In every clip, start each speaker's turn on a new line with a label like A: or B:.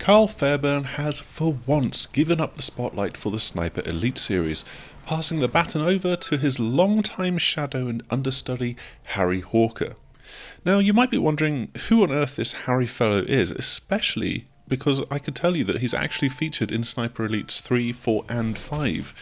A: Karl Fairburne has for once given up the spotlight for the Sniper Elite series, passing the baton over to his longtime shadow and understudy, Harry Hawker. Now, you might be wondering who on earth this Harry fellow is, especially because I could tell you that he's actually featured in Sniper Elites 3, 4 and 5.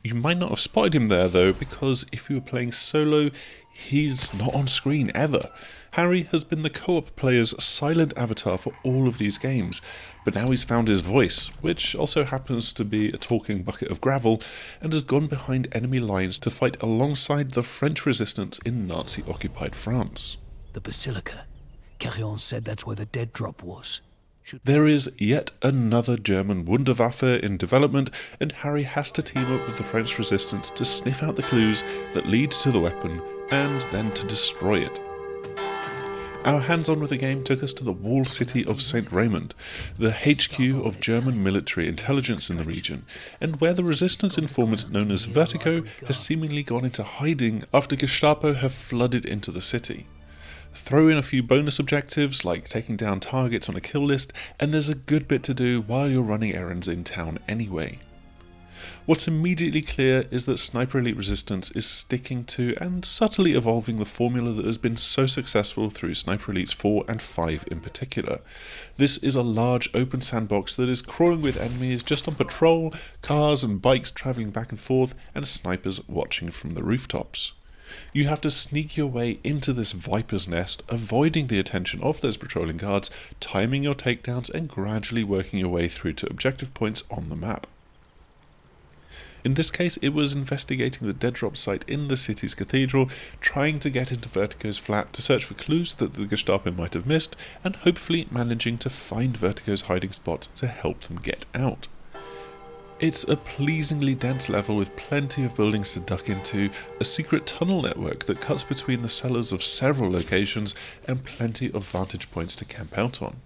A: You might not have spotted him there though, because if you were playing solo, he's not on screen ever. Harry has been the co-op player's silent avatar for all of these games, but now he's found his voice, which also happens to be a talking bucket of gravel, and has gone behind enemy lines to fight alongside the French resistance in Nazi-occupied France.
B: The Basilica. Carrion said that's where the dead drop was.
A: There is yet another German Wunderwaffe in development, and Harry has to team up with the French resistance to sniff out the clues that lead to the weapon, and then to destroy it. Our hands-on with the game took us to the walled city of St. Raymond, the HQ of German military intelligence in the region, and where the resistance informant known as Vertigo has seemingly gone into hiding after Gestapo have flooded into the city. Throw in a few bonus objectives like taking down targets on a kill list, and there's a good bit to do while you're running errands in town anyway. What's immediately clear is that Sniper Elite Resistance is sticking to and subtly evolving the formula that has been so successful through Sniper Elites 4 and 5 in particular. This is a large open sandbox that is crawling with enemies just on patrol, cars and bikes travelling back and forth, and snipers watching from the rooftops. You have to sneak your way into this viper's nest, avoiding the attention of those patrolling guards, timing your takedowns and gradually working your way through to objective points on the map. In this case, it was investigating the dead drop site in the city's cathedral, trying to get into Vertigo's flat to search for clues that the Gestapo might have missed, and hopefully managing to find Vertigo's hiding spot to help them get out. It's a pleasingly dense level with plenty of buildings to duck into, a secret tunnel network that cuts between the cellars of several locations, and plenty of vantage points to camp out on.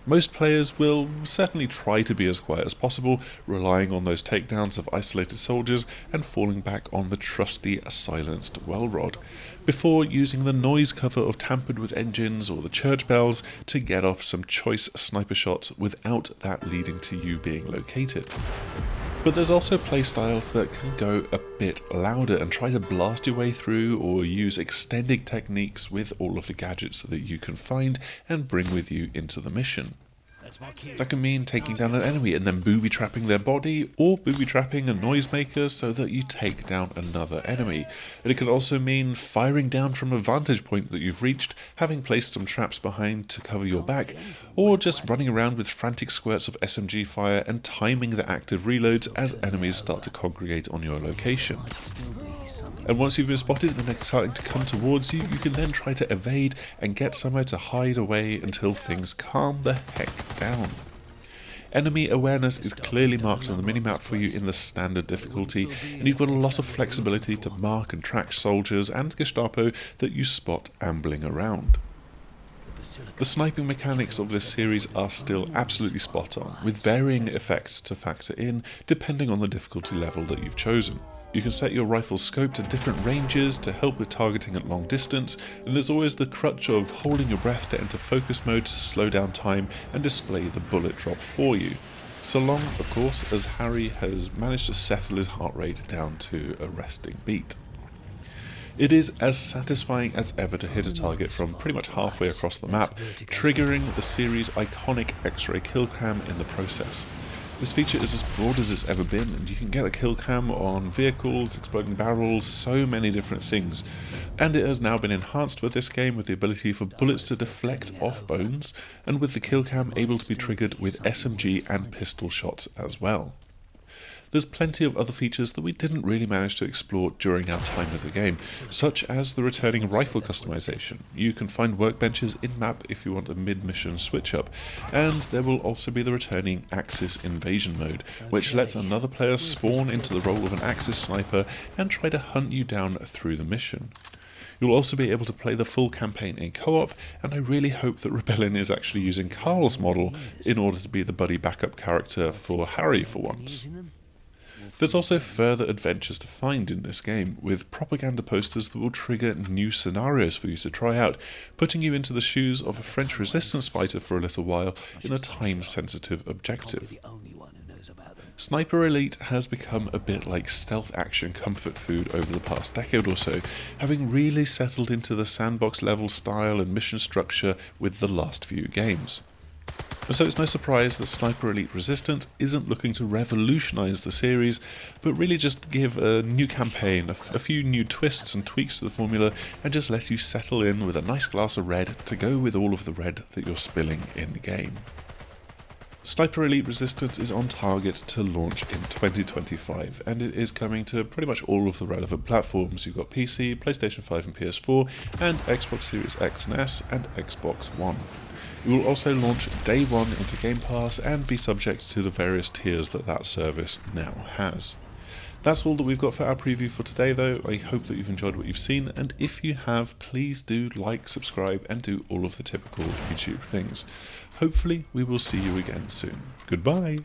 A: Most players will certainly try to be as quiet as possible, relying on those takedowns of isolated soldiers and falling back on the trusty silenced well rod, before using the noise cover of tampered with engines or the church bells to get off some choice sniper shots without that leading to you being located. But there's also playstyles that can go a bit louder and try to blast your way through or use extended techniques with all of the gadgets that you can find and bring with you into the mission. That can mean taking down an enemy and then booby-trapping their body, or booby-trapping a noisemaker so that you take down another enemy. And it can also mean firing down from a vantage point that you've reached, having placed some traps behind to cover your back, or just running around with frantic squirts of SMG fire and timing the active reloads as enemies start to congregate on your location. And once you've been spotted and they're starting to come towards you, you can then try to evade and get somewhere to hide away until things calm the heck down. Enemy awareness is clearly marked on the minimap for you in the standard difficulty, and you've got a lot of flexibility to mark and track soldiers and Gestapo that you spot ambling around. The sniping mechanics of this series are still absolutely spot on, with varying effects to factor in depending on the difficulty level that you've chosen. You can set your rifle's scope to different ranges to help with targeting at long distance, and there's always the crutch of holding your breath to enter focus mode to slow down time and display the bullet drop for you. So long, of course, as Harry has managed to settle his heart rate down to a resting beat. It is as satisfying as ever to hit a target from pretty much halfway across the map, triggering the series' iconic X-Ray Kill Cam in the process. This feature is as broad as it's ever been, and you can get a kill cam on vehicles, exploding barrels, so many different things. And it has now been enhanced with this game with the ability for bullets to deflect off bones, and with the kill cam able to be triggered with SMG and pistol shots as well. There's plenty of other features that we didn't really manage to explore during our time with the game, such as the returning rifle customization. You can find workbenches in-map if you want a mid-mission switch-up, and there will also be the returning Axis Invasion mode, which lets another player spawn into the role of an Axis sniper and try to hunt you down through the mission. You'll also be able to play the full campaign in co-op, and I really hope that Rebellion is actually using Karl's model in order to be the buddy backup character for Harry for once. There's also further adventures to find in this game, with propaganda posters that will trigger new scenarios for you to try out, putting you into the shoes of a French resistance fighter for a little while in a time-sensitive objective. Sniper Elite has become a bit like stealth action comfort food over the past decade or so, having really settled into the sandbox level style and mission structure with the last few games. So it's no surprise that Sniper Elite Resistance isn't looking to revolutionise the series, but really just give a new campaign, a few new twists and tweaks to the formula, and just let you settle in with a nice glass of red to go with all of the red that you're spilling in the game. Sniper Elite Resistance is on target to launch in 2025, and it is coming to pretty much all of the relevant platforms. You've got PC, PlayStation 5 and PS4, and Xbox Series X and S, and Xbox One. It will also launch day one into Game Pass and be subject to the various tiers that service now has. That's all that we've got for our preview for today though. I hope that you've enjoyed what you've seen, and if you have, please do like, subscribe and do all of the typical YouTube things. Hopefully we will see you again soon. Goodbye!